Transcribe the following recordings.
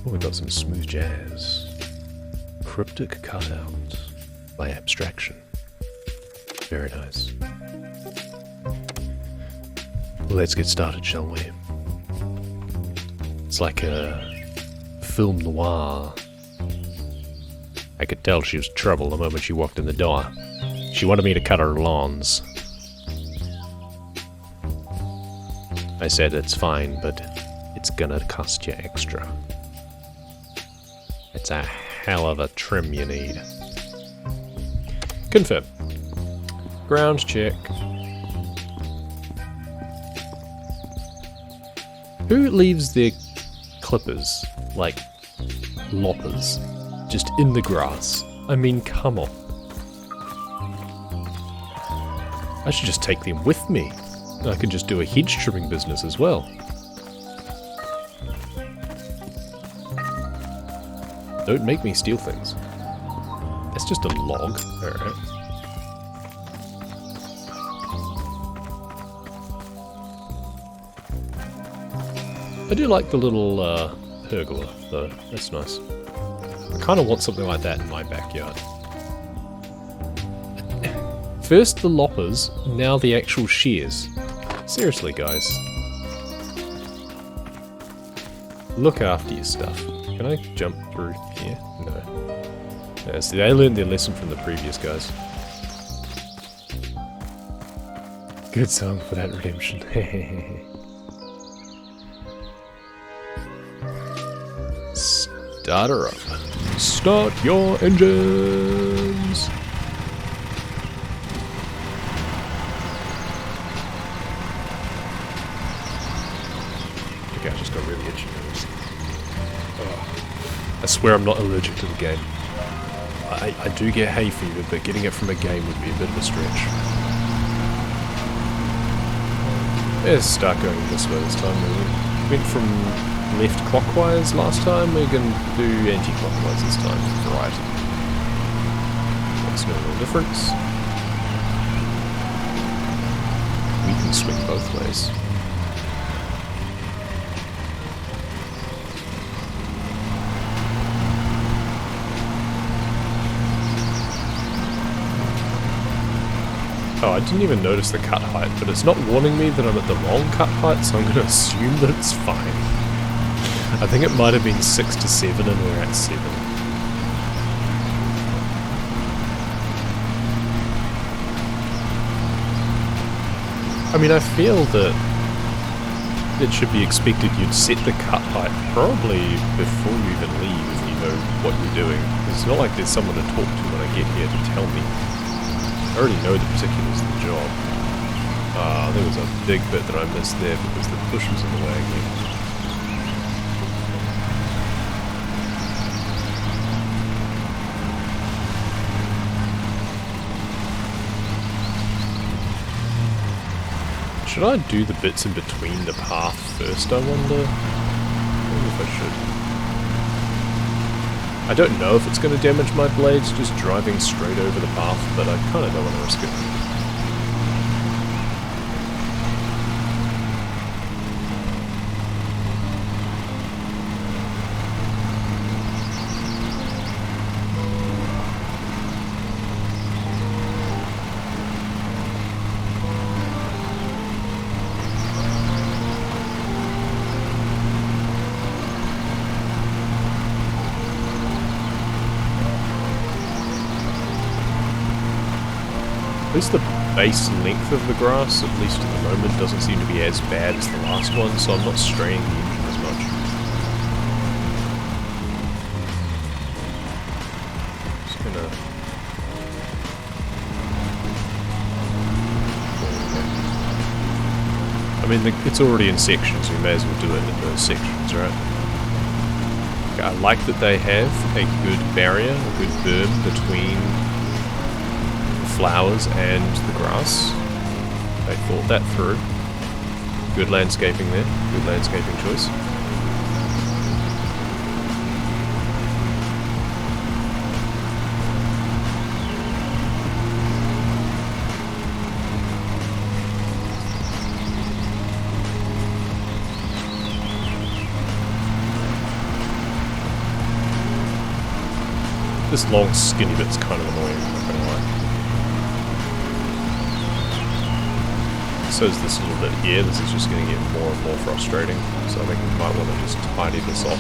Oh, we've got some smooth jazz. Cryptic cutout by abstraction. Very nice. Let's get started, shall we? It's like a film noir. I could tell she was trouble the moment she walked in the door. She wanted me to cut her lawns. I said it's fine, but it's gonna cost you extra. It's a hell of a trim you need. Confirm. Ground check. Who leaves their clippers, like loppers, just in the grass? I mean, come on. I should just take them with me. I could just do a hedge trimming business as well. Don't make me steal things. That's just a log. Alright. I do like the little pergola, though. That's nice. I kind of want something like that in my backyard. First the loppers, now the actual shears. Seriously, guys. Look after your stuff. Can I jump through here? No. Yeah, see, they learned their lesson from the previous guys. Good song for that redemption. Start her up. Start your engines! Okay, I just got really itchy. I swear I'm not allergic to the game. I do get hay fever, but getting it from a game would be a bit of a stretch. Let's start going this way this time. We went from left clockwise last time, we're going to do anti-clockwise this time, right. Makes no real difference. We can swing both ways. Oh, I didn't even notice the cut height, but it's not warning me that I'm at the wrong cut height, so I'm going to assume that it's fine. I think it might have been 6 to 7 and we're at 7. I mean, I feel that it should be expected you'd set the cut height probably before you even leave if you know what you're doing. It's not like there's someone to talk to when I get here to tell me. I already know the particulars of the job. There was a big bit that I missed there because the push was in the way again. Should I do the bits in between the path first, I wonder? I wonder if I should. I don't know if it's going to damage my blades just driving straight over the path, but I kind of don't want to risk it. At least the base length of the grass, at least at the moment, doesn't seem to be as bad as the last one, so I'm not straining the engine as much. Just gonna... I mean, it's already in sections, we may as well do it in those sections, right? Okay, I like that they have a good barrier, a good berm between flowers and the grass. They thought that through. Good landscaping there. Good landscaping choice. This long skinny bit's kind of annoying, I'm not gonna lie. So is this little bit here. This is just going to get more and more frustrating. So I think we might want to just tidy this off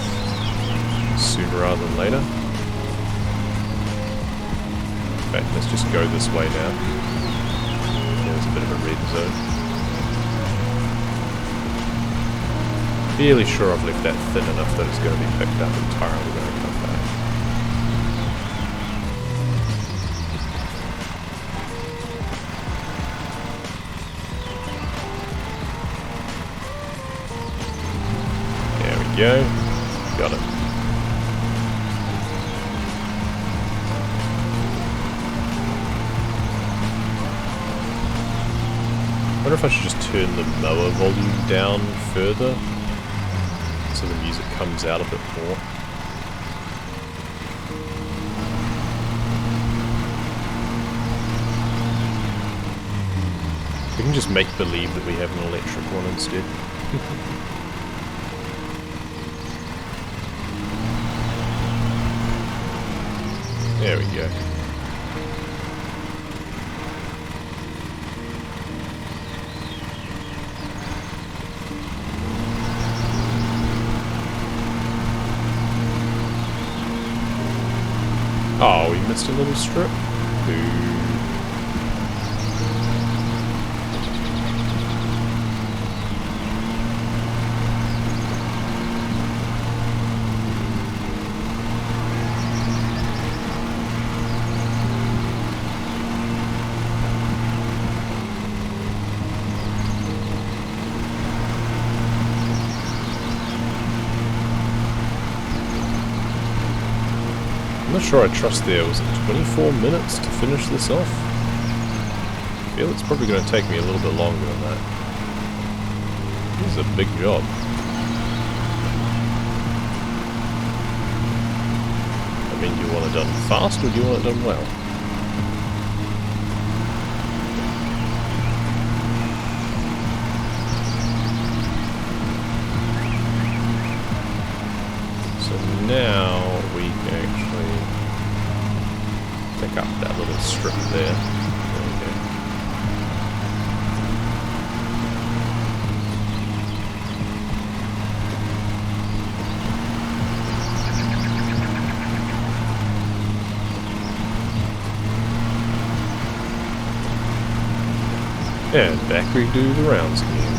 sooner rather than later. In fact, let's just go this way now. There's a bit of a red zone. Fairly sure I've left that thin enough that it's going to be picked up entirely when I come back. Go. Got it. I wonder if I should just turn the mower volume down further so the music comes out a bit more. We can just make believe that we have an electric one instead. There we go. Oh, we missed a little strip. Boo. I'm not sure I trust there. Was it 24 minutes to finish this off? I feel it's probably going to take me a little bit longer than that. This is a big job. I mean, do you want it done fast or do you want it done well? So now we can actually pick up that little strip there. There we go. And back we do the rounds again.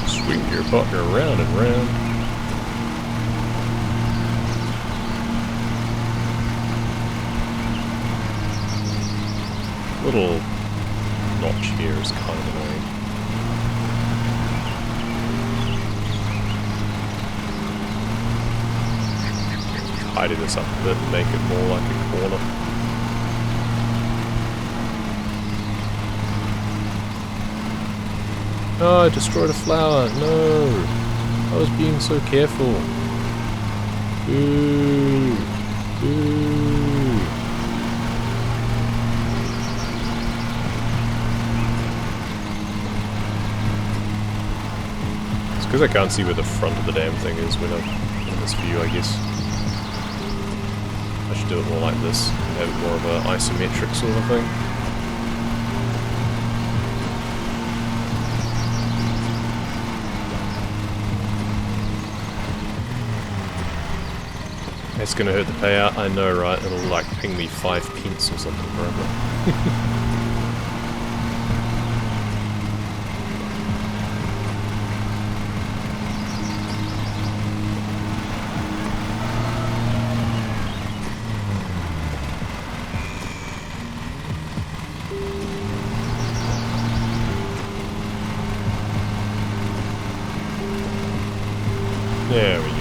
Swing your partner round and round. Little notch here is kind of annoying. Tidy this up a bit and make it more like a corner. Oh, I destroyed a flower. No. I was being so careful. Ooh. Ooh. Because I can't see where the front of the damn thing is when I'm in this view, I guess. I should do it more like this, have it more of an isometric sort of thing. That's gonna hurt the payout, I know, right? It'll like ping me 5 pence or something forever. There we go.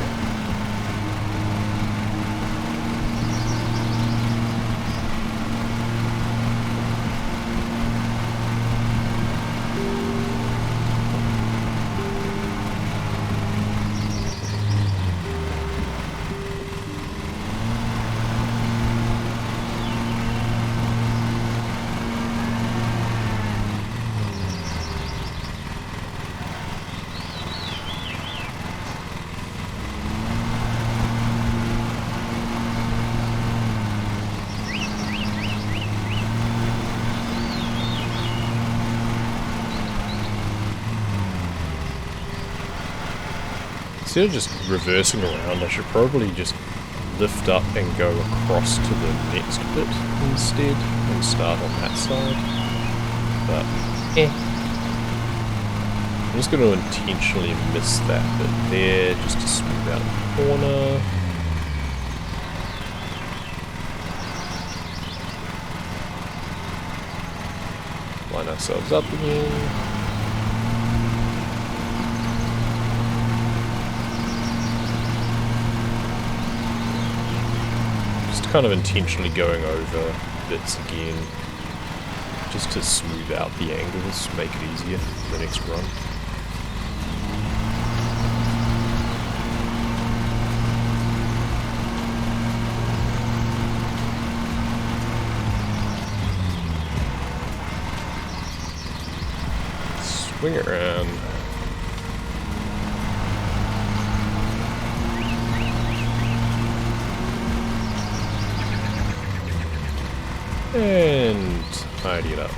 Instead of just reversing around, I should probably just lift up and go across to the next bit instead and start on that side. But, I'm just going to intentionally miss that bit there just to smooth out the corner. Line ourselves up again. Kind of intentionally going over bits again just to smooth out the angles, make it easier for the next run. Swing it around. And tidy it up.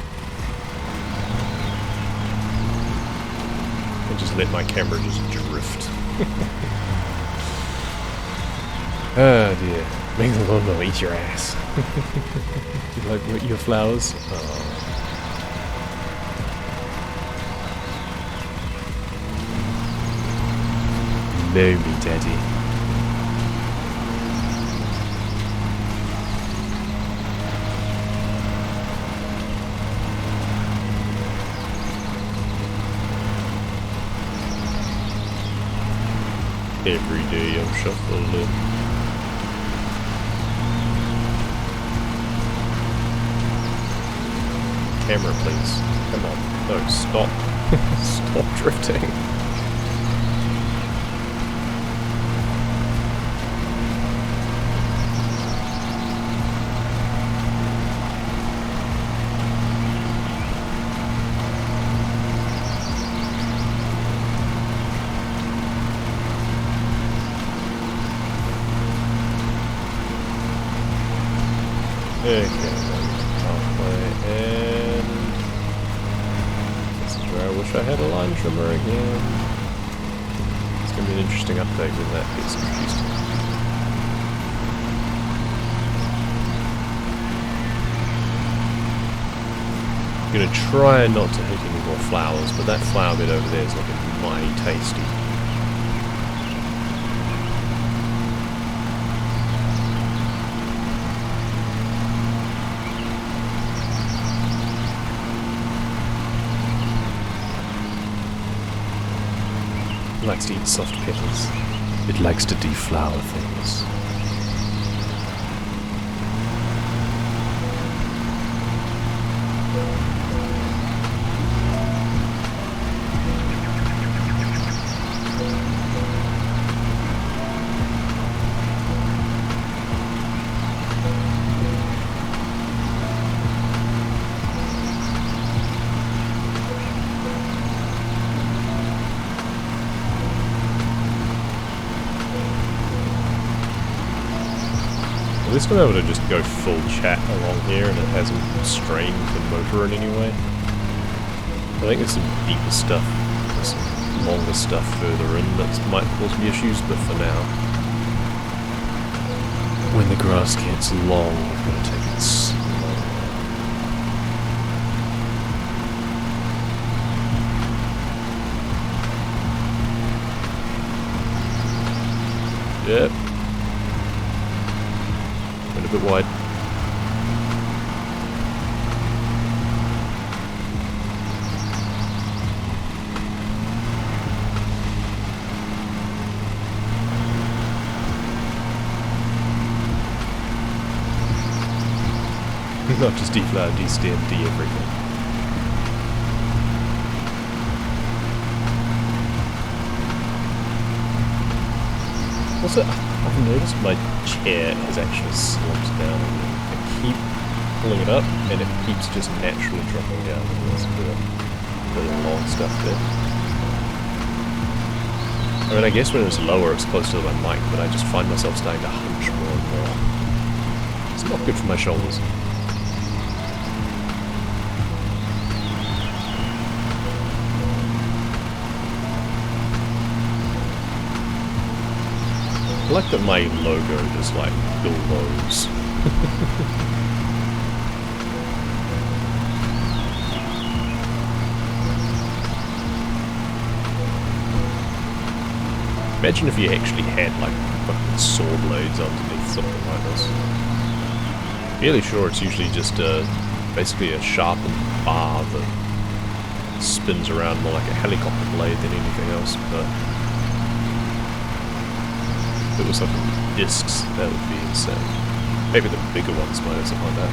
And just let my camera just drift. Oh dear. Make the lawnmower eat your ass. You like your flowers? Oh. Know me, Daddy. Every day I'm shuffling. Camera, please. Come on. No, stop. Stop drifting. Okay, halfway, and this is where I wish I had a line trimmer again. It's going to be an interesting update when that gets introduced. I'm going to try not to hit any more flowers, but that flower bed over there is looking mighty tasty. It likes to eat soft petals. It likes to deflower things. At least I'm able to just go full chat along here and it hasn't strained the motor in any way. I think there's some deeper stuff, there's some longer stuff further in that might cause me issues, but for now, when the grass gets long, I'm going to take it slow. Yep. Went a bit wide. Not just deflower, de-stem, de-everything. Also, I've noticed my chair has actually slumped down and I keep pulling it up and it keeps just naturally dropping down. There's a bit of really long stuff there. I mean, I guess when it was lower it's closer to my mic, but I just find myself starting to hunch more and more. It's not good for my shoulders. like that my logo just like glows. Imagine if you actually had like fucking saw blades underneath something like this. Fairly sure it's usually just basically a sharpened bar that spins around more like a helicopter blade than anything else, but if it was like discs, that would be insane. Maybe the bigger ones might have something like that.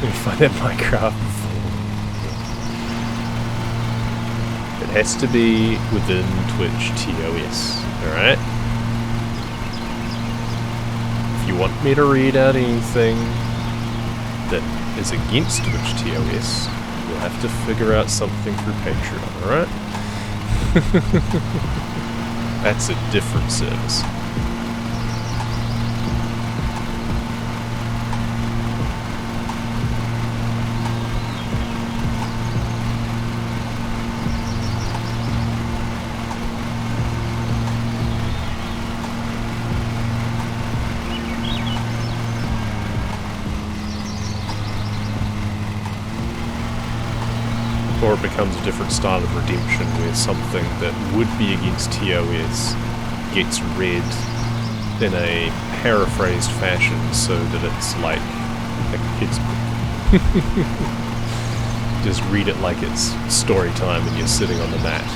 Let me find that Minecraft. It has to be within Twitch TOS, alright? If you want me to read out anything that is against Twitch TOS, you'll have to figure out something through Patreon, alright? That's a different service. Or it becomes a different style of redemption where something that would be against TOS gets read in a paraphrased fashion so that it's like a kid's book. Just read it like it's story time and you're sitting on the mat.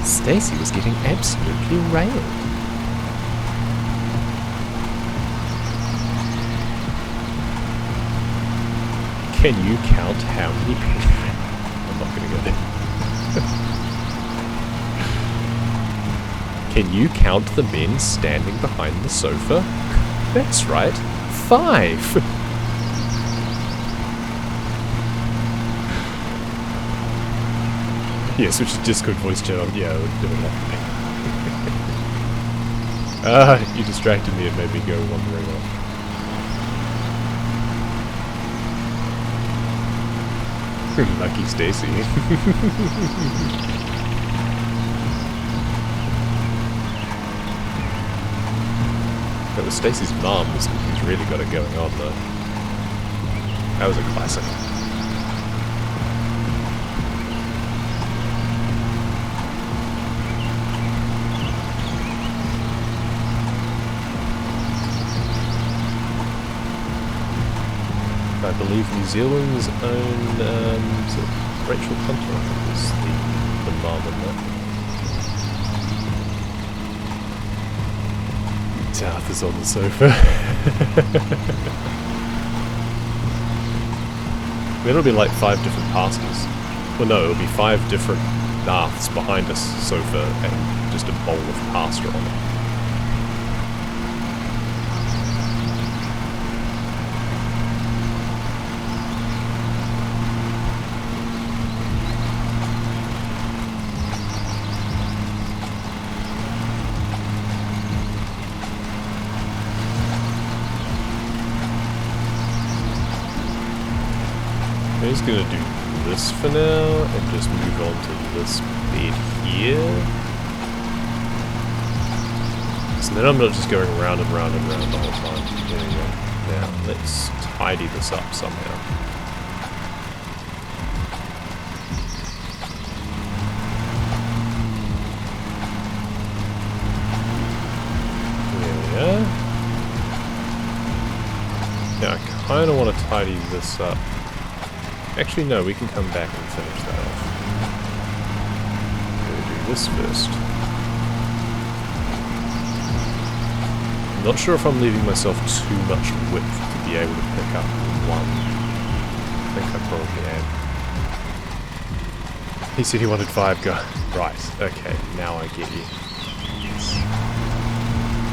Stacy was getting absolutely railed. Can you count how many people... I'm not going to go there. Can you count the men standing behind the sofa? That's right, 5! Yeah, switch to Discord voice chat on. Yeah, it would have to be. You distracted me and made me go wandering off. Lucky Stacy. That was Stacy's mum who's really got it going on though. That was a classic. I believe New Zealand's own Rachel Hunter, I think, is the mom in that. Darth is on the sofa. It'll be like 5 different pastors. Well, no, it'll be 5 different Darths behind us sofa and just a bowl of pasta on it. I'm just gonna do this for now and just move on to this bed here. So then I'm not just going round and round and round the whole time. There we go. Now let's tidy this up somehow. There we are. Now I kind of want to tidy this up. Actually, no, we can come back and finish that off. I'm going to do this first. I'm not sure if I'm leaving myself too much width to be able to pick up one. I think I probably am. He said he wanted 5 guys. Right, okay, now I get you. Yes.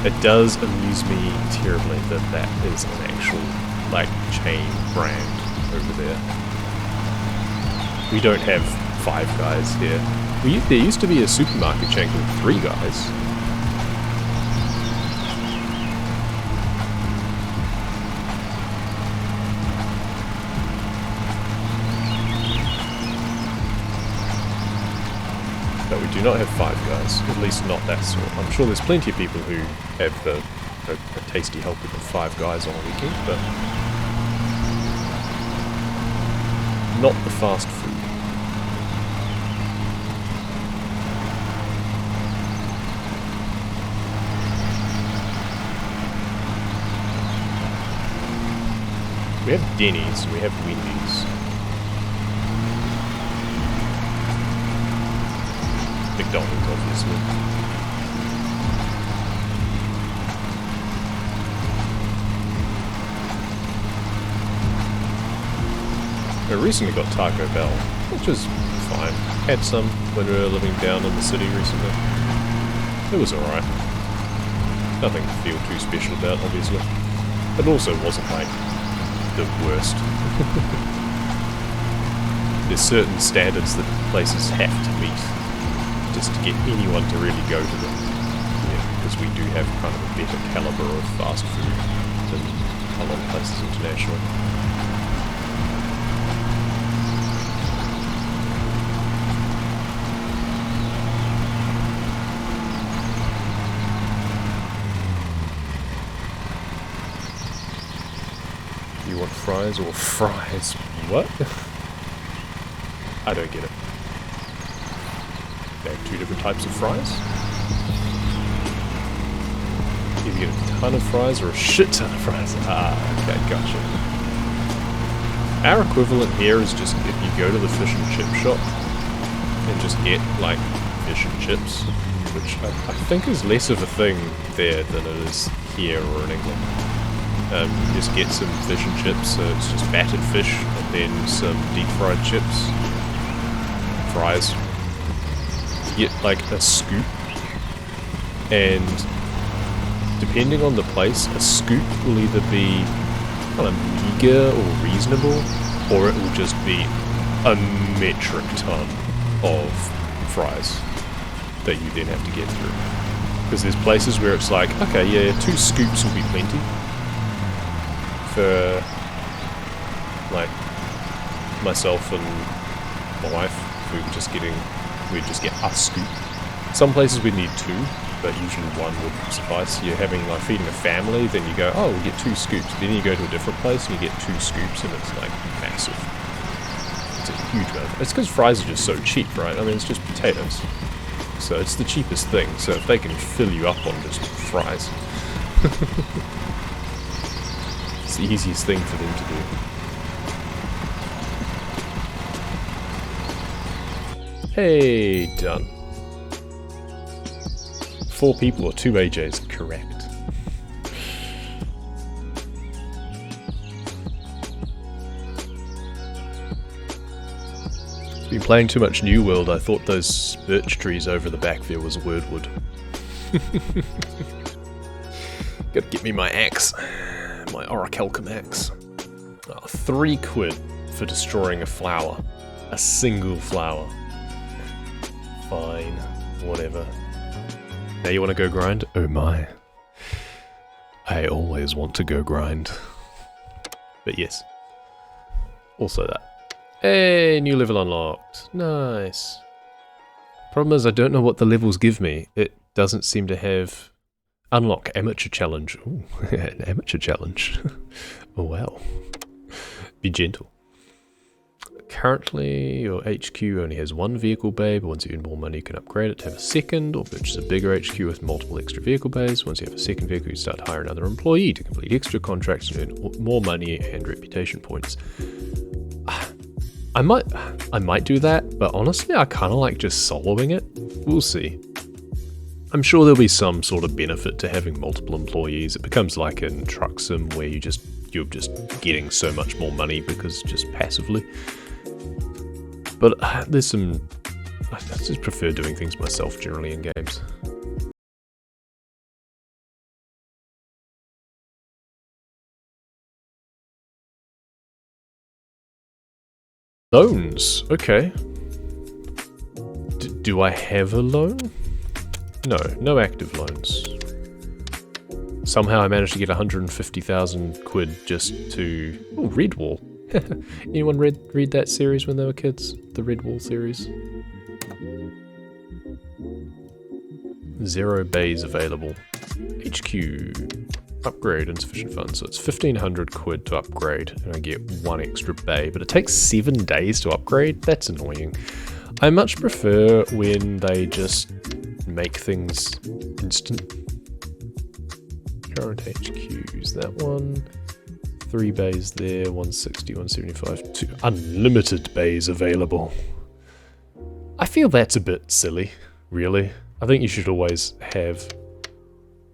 It does amuse me terribly that that is an actual, like, chain brand over there. We don't have 5 guys here. There used to be a supermarket chain called 3 Guys. do not have Five Guys, at least not that sort. I'm sure there's plenty of people who have a tasty helper of Five Guys on a weekend, but not the fast food. We have Denny's, we have Wendy's. McDonald's, obviously. I recently got Taco Bell, which was fine. Had some when we were living down in the city recently. It was alright. Nothing to feel too special about, obviously. It also wasn't like the worst. There's certain standards that places have to meet just to get anyone to really go to them. Yeah, because we do have kind of a better caliber of fast food than a lot of places internationally. You want fries or fries? What? I don't get it. They have two different types of fries? Either get a ton of fries or a shit ton of fries. Ah, okay, gotcha. Our equivalent here is just if you go to the fish and chip shop and just get, like, fish and chips, which I think is less of a thing there than it is here or in England. You just get some fish and chips, so it's just battered fish and then some deep fried chips, fries. You get like a scoop, and depending on the place, a scoop will either be kind of meager or reasonable, or it will just be a metric ton of fries that you then have to get through. Because there's places where it's like, okay, yeah, 2 scoops will be plenty. For like myself and my wife, we'd just get a scoop. Some places we'd need 2, but usually 1 would suffice. You're having like feeding a family, then you go, oh, we'll get 2 scoops. Then you go to a different place and you get 2 scoops, and it's like massive. It's a huge amount. It's because fries are just so cheap, right? I mean, it's just potatoes, so it's the cheapest thing. So if they can fill you up on just fries. It's the easiest thing for them to do. Hey, done. 4 people or 2 AJs, correct. Been playing too much New World, I thought those birch trees over the back there was wordwood. Gotta get me my axe. My orichalcum axe. Oh, 3 quid for destroying a flower. A single flower. Fine. Whatever. Now you want to go grind? Oh my. I always want to go grind. But yes. Also that. Hey, new level unlocked. Nice. Problem is I don't know what the levels give me. It doesn't seem to have... Unlock amateur challenge. Ooh, an amateur challenge. Oh well. Be gentle. Currently, your HQ only has 1 vehicle bay, but once you earn more money, you can upgrade it to have a second, or purchase a bigger HQ with multiple extra vehicle bays. Once you have a second vehicle, you start to hire another employee to complete extra contracts and earn more money and reputation points. I might do that, but honestly, I kind of like just soloing it. We'll see. I'm sure there'll be some sort of benefit to having multiple employees. It becomes like in Truck Sim where you're just getting so much more money because just passively. But there's some... I just prefer doing things myself generally in games. Loans, okay. Do I have a loan? No, no active loans. Somehow I managed to get 150,000 quid just to... Oh, Redwall. Anyone read that series when they were kids? The Redwall series? 0 bays available. HQ. Upgrade insufficient funds. So it's 1,500 quid to upgrade, and I get 1 extra bay, but it takes 7 days to upgrade? That's annoying. I much prefer when they just make things instant. Current HQs, that one. 3 bays there, 160, 175, 2 unlimited bays available. I feel that's a bit silly, really. I think you should always have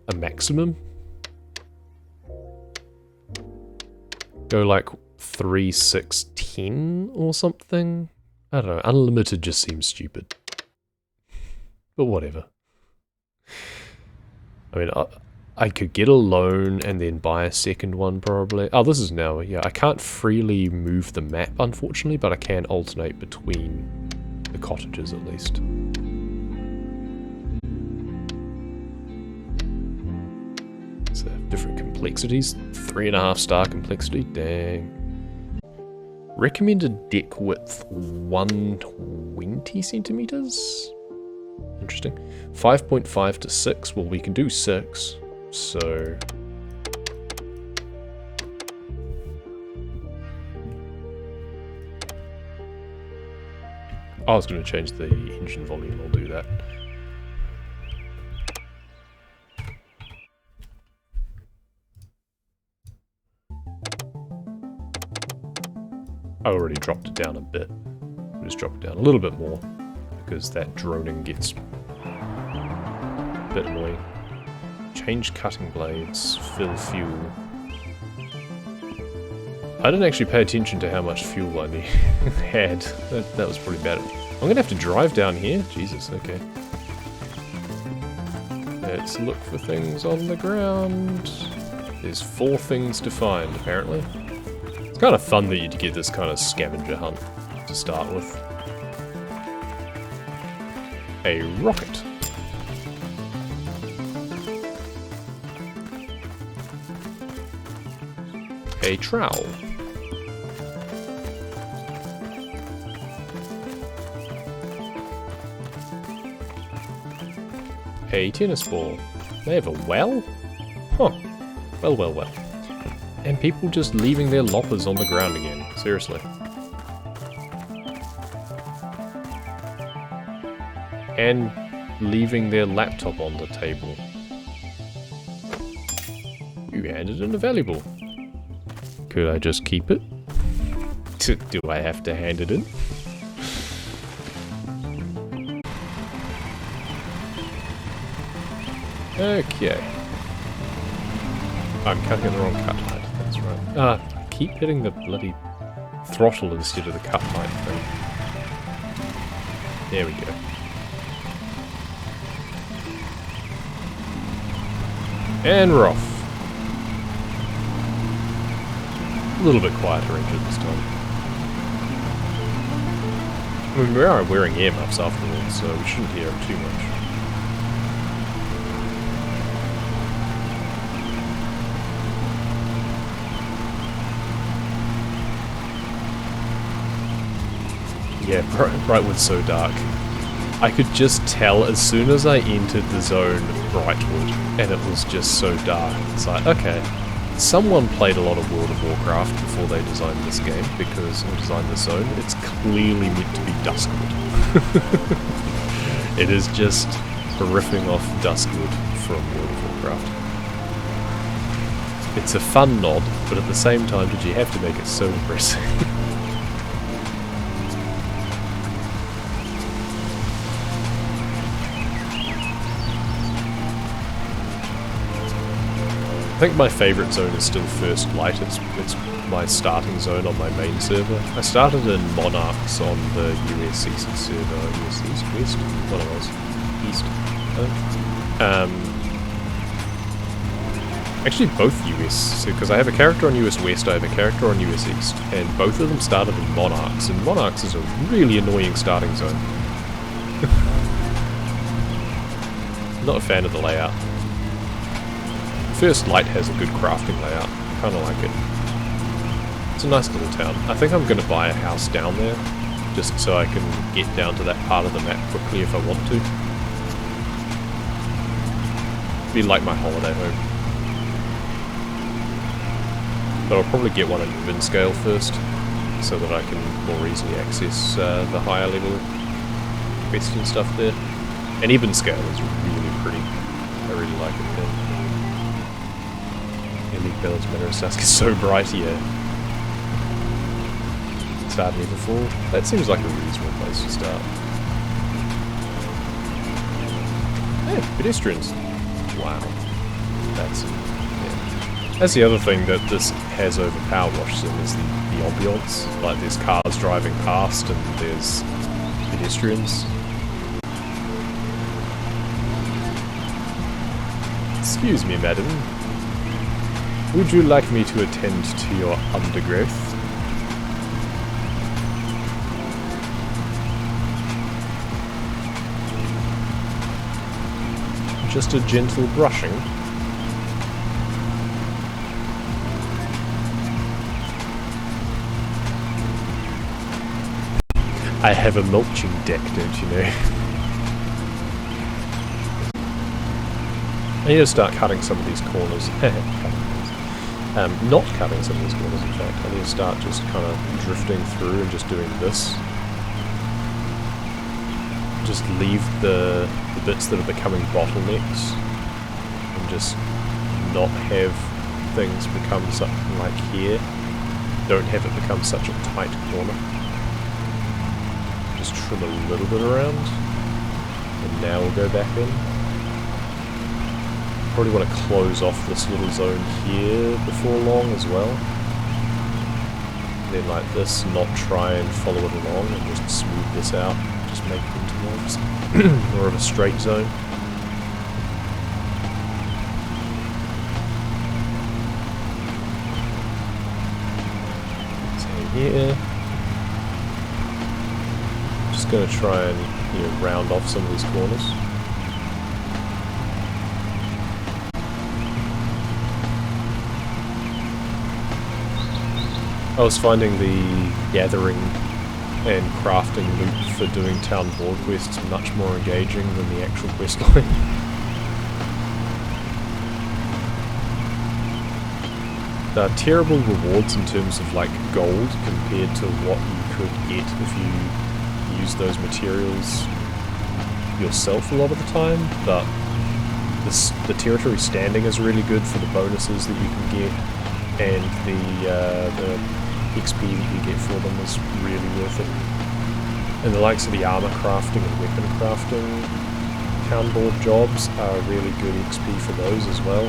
a maximum. Go like 3, 6, 10 or something. I don't know, unlimited just seems stupid. But whatever. I mean, I could get a loan and then buy a second one probably. Oh, this is now, yeah, I can't freely move the map unfortunately, but I can alternate between the cottages at least. So different complexities, 3.5 star complexity, dang. Recommended deck width, 120 centimeters? Interesting. 5.5 to 6, well we can do 6. So I was going to change the engine volume, I'll do that. I already dropped it down a bit. I'll just drop it down a little bit more because that droning gets a bit annoying. Change cutting blades, fill fuel. I didn't actually pay attention to how much fuel I had. That was pretty bad. I'm going to have to drive down here. Jesus, okay. Let's look for things on the ground. There's 4 things to find, apparently. It's kind of fun that you get this kind of scavenger hunt to start with. A rocket. A trowel. A tennis ball. They have a well? Huh. Well, well, well. And people just leaving their loppers on the ground again. Seriously. And leaving their laptop on the table. You handed in a valuable. Could I just keep it? Do I have to hand it in? Okay. I'm cutting the wrong cut height, that's right. I keep hitting the bloody throttle instead of the cut height thing. There we go. And we're off. A little bit quieter engine this time. I mean, we are wearing earmuffs after all, so we shouldn't hear them too much. Yeah, Brightwood's so dark. I could just tell as soon as I entered the zone Brightwood, and it was just so dark. It's like, okay, someone played a lot of World of Warcraft before they designed this game, because, or designed the zone, it's clearly meant to be Duskwood. It is just riffing off Duskwood from World of Warcraft. It's a fun nod, but at the same time, did you have to make it so depressing? I think my favourite zone is still First Light. It's my starting zone on my main server. I started in Monarchs on the US East server. US East? West? One of those. East, I think. Actually both US, because I have a character on US West, I have a character on US East, and both of them started in Monarchs, and Monarchs is a really annoying starting zone. Not a fan of the layout. First Light has a good crafting layout. I kind of like it. It's a nice little town. I think I'm going to buy a house down there, just so I can get down to that part of the map quickly if I want to. be like my holiday home. But I'll probably get one in even scale first, so that I can more easily access the higher level quests and stuff there. And even scale is really pretty. I really like it there. Elite Balance Manor Sask is so bright here. Start near before. That seems like a reasonable place to start. Yeah, pedestrians. Wow. That's the other thing that this has over Power Wash Sim is the ambience. Like there's cars driving past and there's pedestrians. Excuse me, madam. Would you like me to attend to your undergrowth? Just a gentle brushing. I have a mulching deck, don't you know? I need to start cutting some of these corners. Not cutting some of these corners, in fact. I need to start just kind of drifting through and just doing this. Just leave the bits that are becoming bottlenecks and just not have things become something like here. Don't have it become such a tight corner. Just trim a little bit around, and now we'll go back in. Probably want to close off this little zone here before long as well. And then like this, not try and follow it along and just smooth this out. Just make it into more of a straight zone. So here, just going to try and round off some of these corners. I was finding the gathering and crafting loop for doing town board quests much more engaging than the actual quest line. There are terrible rewards in terms of like gold compared to what you could get if you use those materials yourself a lot of the time, but the territory standing is really good for the bonuses that you can get, and the XP that you get for them is really worth it. And the likes of the armor crafting and weapon crafting town board jobs are really good XP for those as well.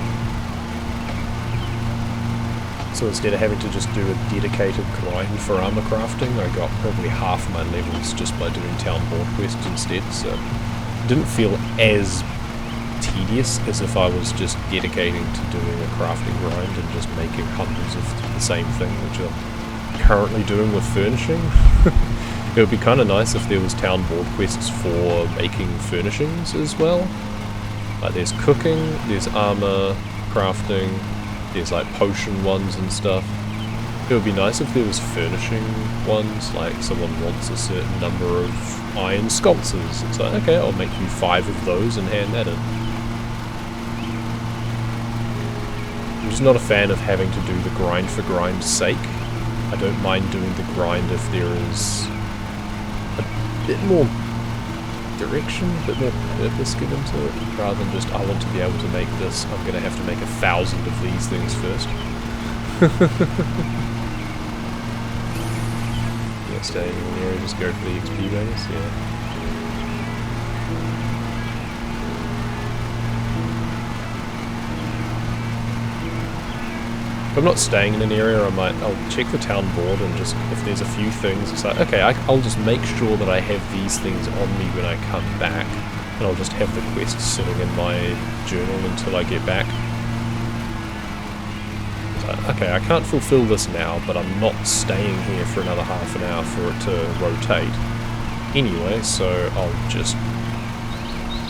So instead of having to just do a dedicated grind for armor crafting, I got probably half my levels just by doing town board quests instead, so it didn't feel as tedious as if I was just dedicating to doing a crafting grind and just making hundreds of the same thing, which I'm currently doing with furnishing. It would be kind of nice if there was town board quests for making furnishings as well. Like there's cooking, there's armor crafting, there's like potion ones and stuff. It would be nice if there was furnishing ones, like someone wants a certain number of iron sconces. It's like, okay, I'll make you 5 of those and hand that in. I'm just not a fan of having to do the grind for grind's sake. I don't mind doing the grind if there is a bit more direction, a bit more purpose given to it, rather than just, I want to be able to make this, I'm going to have to make 1,000 of these things first. Yeah, staying in the area, just go for the XP bonus, yeah. If I'm not staying in an area, I'll check the town board and just, if there's a few things, it's like, okay, I'll just make sure that I have these things on me when I come back, and I'll just have the quest sitting in my journal until I get back. It's like, okay, I can't fulfill this now, but I'm not staying here for another half an hour for it to rotate anyway, so I'll just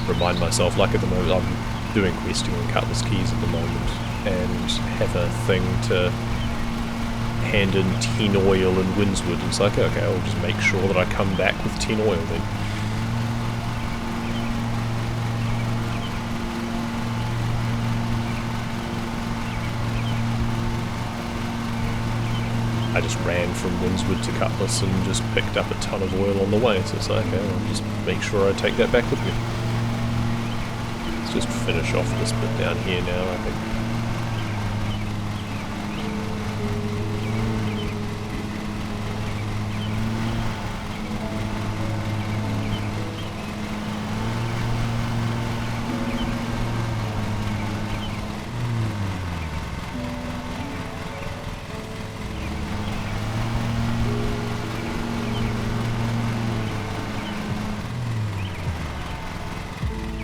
remind myself, like at the moment, I'm doing questing and Cutlass Keys at the moment, and have a thing to hand in 10 oil and Windswood. It's like, okay, I'll just make sure that I come back with 10 oil then. I just ran from Windswood to Cutlass and just picked up a ton of oil on the way, so it's like, okay, I'll just make sure I take that back with me. Let's just finish off this bit down here now, I think.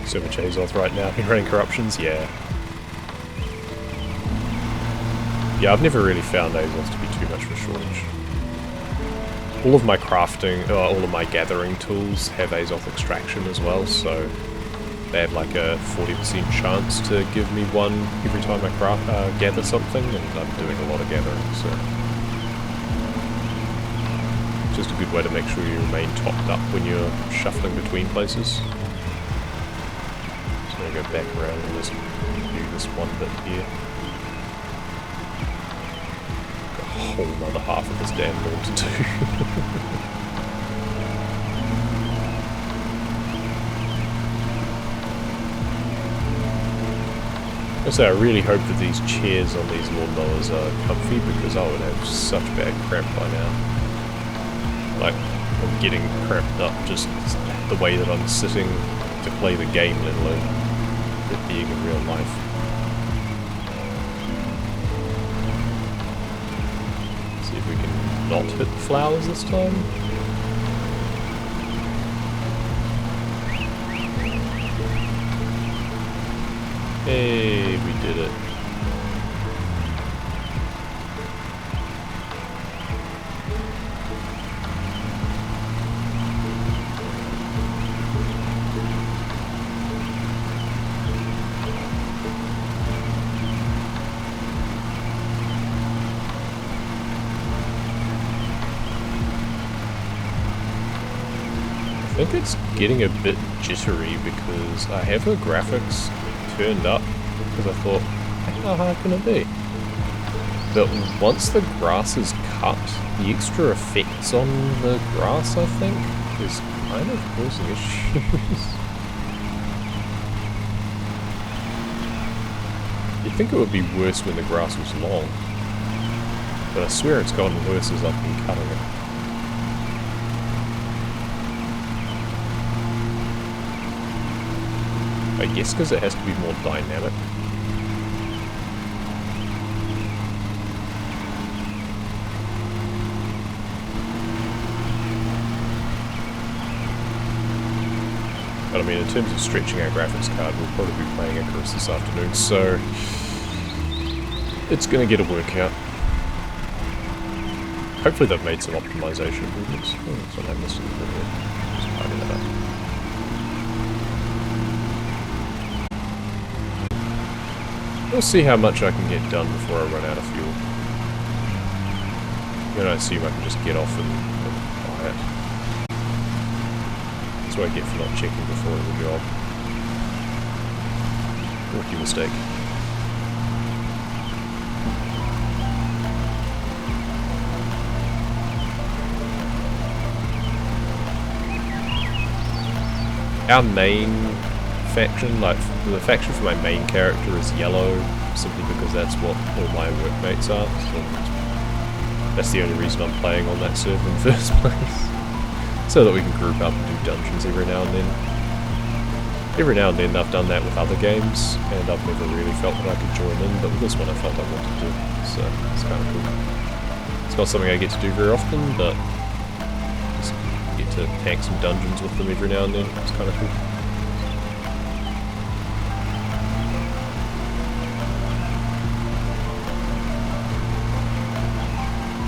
Server Chazoth right now, been running corruptions, yeah. Yeah, I've never really found Azoth to be too much of a shortage. All of my crafting, all of my gathering tools have Azoth extraction as well, so they have like a 40% chance to give me one every time I gather something, and I'm doing a lot of gathering, so... Just a good way to make sure you remain topped up when you're shuffling between places. Go back around and just do this one bit here. Got a whole other half of this damn board to do. Also, I really hope that these chairs on these lawnmowers are comfy, because I would have such bad cramp by now. Like, I'm getting cramped up just the way that I'm sitting to play the game, let alone it being in real life. See if we can not hit the flowers this time. Hey, we did it. I think it's getting a bit jittery because I have the graphics turned up because I thought, how hard can it be? But once the grass is cut, the extra effects on the grass, I think, is kind of causing issues. You'd think it would be worse when the grass was long, but I swear it's gotten worse as I've been cutting it. I guess because it has to be more dynamic. But I mean, in terms of stretching our graphics card, we'll probably be playing Icarus this afternoon, so it's going to get a workout. Hopefully they've made some optimization improvements. Oh, that's what I missed in the video. Just tidying that up. We'll see how much I can get done before I run out of fuel. Then I assume I can just get off and buy it. That's what I get for not checking before the job. Rookie mistake. Our main faction, like the faction for my main character is yellow, simply because that's what all my workmates are, so that's the only reason I'm playing on that server in the first place. So that we can group up and do dungeons every now and then. Every now and then I've done that with other games, and I've never really felt that I could join in, but with this one I felt I wanted to, so it's kind of cool. It's not something I get to do very often, but just get to tank some dungeons with them every now and then. It's kind of cool.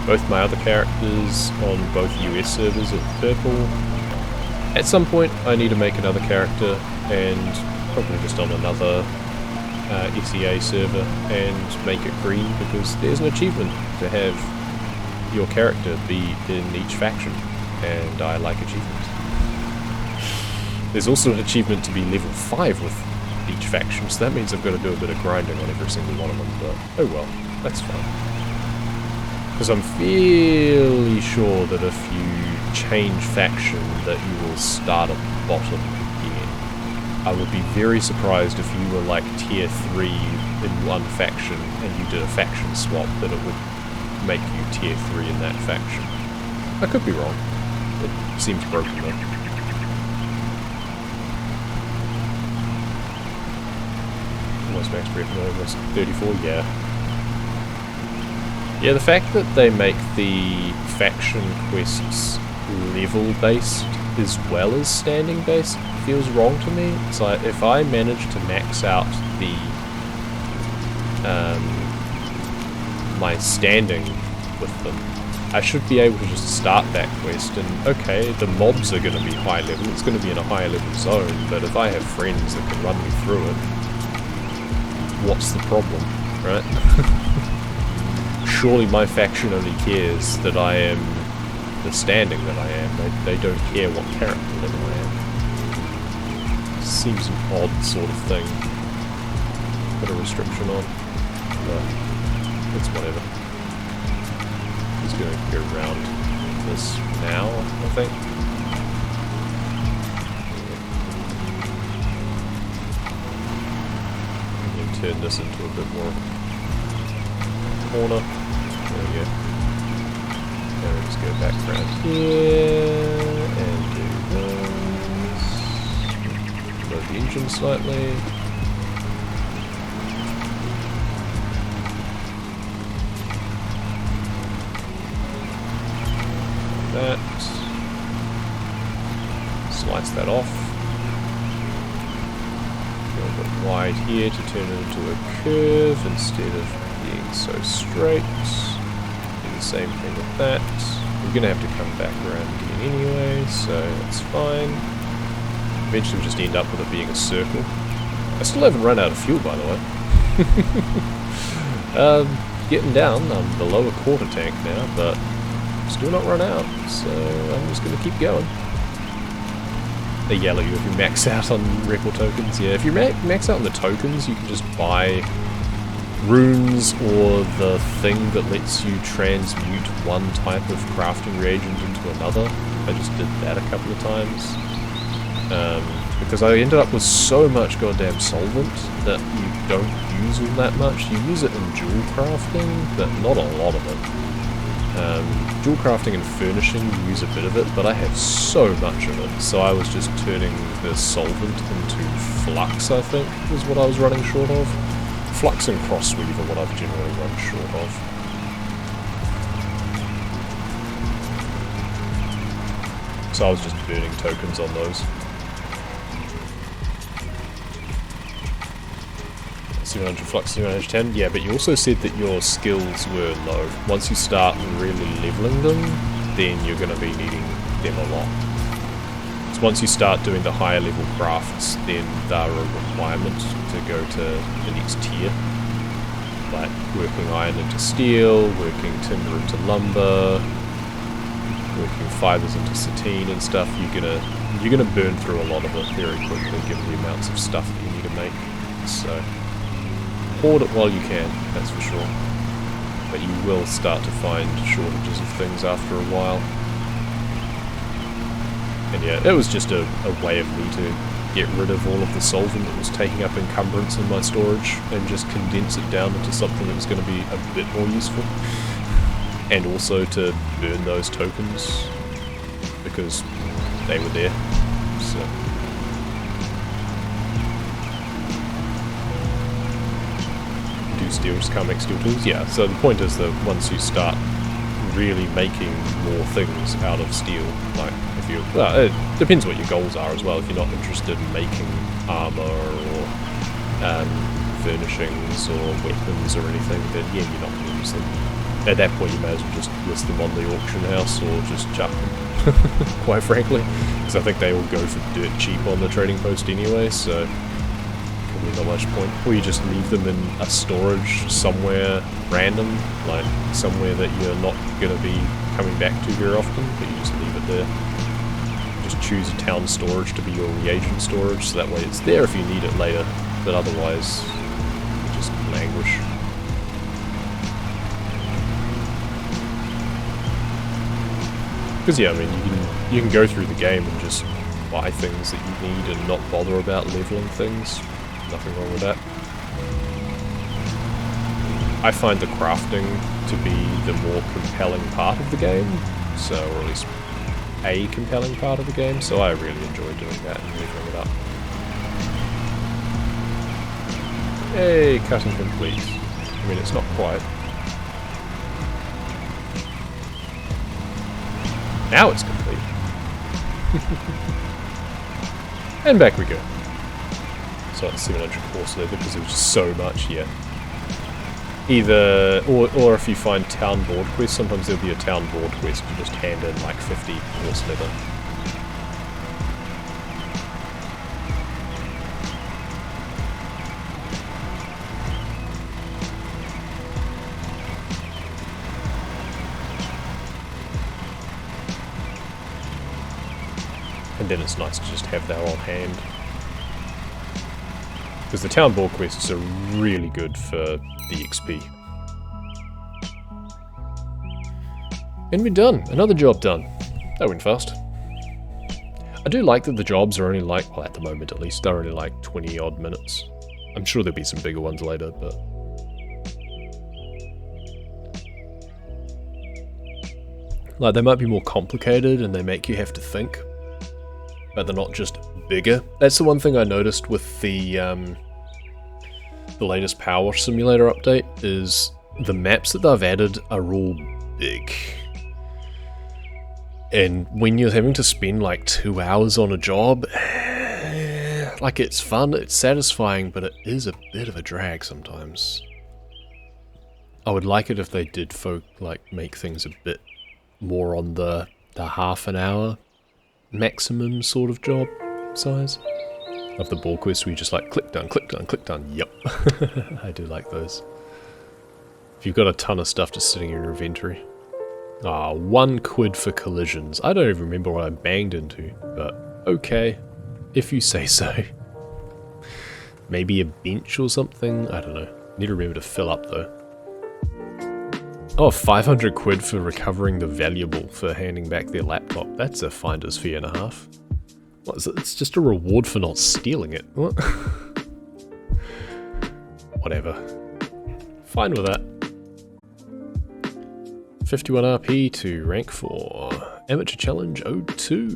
Both my other characters on both US servers are purple. At some point I need to make another character, and probably just on another SEA server, and make it green, because there's an achievement to have your character be in each faction, and I like achievements. There's also an achievement to be level 5 with each faction, so that means I've got to do a bit of grinding on every single one of them, but oh well, that's fine. Because I'm fairly sure that if you change faction that you will start at the bottom again. I would be very surprised if you were like tier 3 in one faction and you did a faction swap that it would make you tier 3 in that faction. I could be wrong. It seems broken though. Almost max breath, no, almost 34, yeah. Yeah, the fact that they make the faction quests level-based as well as standing-based feels wrong to me. It's like, if I manage to max out the my standing with them, I should be able to just start that quest and, okay, the mobs are going to be high level, it's going to be in a higher level zone, but if I have friends that can run me through it, what's the problem, right? Surely my faction only cares that I am the standing that I am. They don't care what character level I am. Seems an odd sort of thing. Put a restriction on. But it's whatever. He's going to go around this now, I think. And turn this into a bit more corner. There we go. Now we just go back around here and do this. Load the engine slightly. That. Slice that off. Go a bit wide here to turn it into a curve instead of being so straight. Do the same thing with that. We're going to have to come back around again anyway, so that's fine. Eventually we'll just end up with it being a circle. I still haven't run out of fuel, by the way. Getting down, I'm below a quarter tank now, but still not run out, so I'm just going to keep going. They yell at you if you max out on record tokens. Yeah, if you max out on the tokens, you can just buy runes or the thing that lets you transmute one type of crafting reagent into another. I just did that a couple of times. Because I ended up with so much goddamn solvent that you don't use all that much. You use it in jewel crafting, but not a lot of it. Jewel crafting and furnishing, you use a bit of it, but I have so much of it, so I was just turning the solvent into flux, I think, was what I was running short of. Flux and crossweave are what I've generally run short of. So I was just burning tokens on those. 700 flux, 710. Yeah, but you also said that your skills were low. Once you start really leveling them, then you're going to be needing them a lot. So once you start doing the higher level crafts, then they're a requirement to go to the next tier. Like working iron into steel, working timber into lumber, working fibers into sateen and stuff. You're gonna burn through a lot of it very quickly, given the amounts of stuff that you need to make. So hoard it while you can, that's for sure. But you will start to find shortages of things after a while. And yeah, it was just a way of me to get rid of all of the solvent that was taking up encumbrance in my storage and just condense it down into something that was going to be a bit more useful. And also to burn those tokens because they were there. So do steel, just can't make steel tools? Yeah, so the point is that once you start really making more things out of steel, like if you, well, it depends what your goals are as well. If you're not interested in making armor or furnishings or weapons or anything, then yeah, you're not going to use them. At that point you may as well just list them on the auction house or just chuck them, quite frankly, because I think they all go for dirt cheap on the trading post anyway, so probably not much point. Or you just leave them in a storage somewhere random, like somewhere that you're not going to be coming back to very often, but you just leave it there. Just choose a town storage to be your reagent storage, so that way it's there if you need it later, but otherwise you just languish. Because yeah, I mean, you can go through the game and just buy things that you need and not bother about leveling things. Nothing wrong with that. I find the crafting to be the more compelling part of the game, so, or at least a compelling part of the game, so I really enjoy doing that and leveling it up. Hey, cutting complete. I mean, it's not quite. Now it's complete. And back we go. So it's 700 course leather because there was just so much here. Either, or if you find town board quests, sometimes there'll be a town board quest to just hand in like 50 horse leather. And then it's nice to just have that on hand. Because the town board quests are really good for the XP. And we're done. Another job done. That went fast. I do like that the jobs are only like, well at the moment at least, they're only like 20 odd minutes. I'm sure there'll be some bigger ones later, but... like, they might be more complicated and they make you have to think. But they're not just bigger. That's the one thing I noticed with the latest Power Simulator update, is the maps that they've added are all big. And when you're having to spend like 2 hours on a job, like it's fun, it's satisfying, but it is a bit of a drag sometimes. I would like it if they did make things a bit more on the half an hour maximum sort of job size. Of the ball quest where you just like click done, click done, click done. Yep. I do like those. If you've got a ton of stuff just sitting in your inventory. Ah, 1 quid for collisions. I don't even remember what I banged into, but okay. If you say so. Maybe a bench or something? I don't know. Need to remember to fill up though. Oh, 500 quid for recovering the valuable for handing back their laptop. That's a finder's fee and a half. What is it? It's just a reward for not stealing it. What? Whatever. Fine with that. 51 RP to rank 4. Amateur Challenge 02.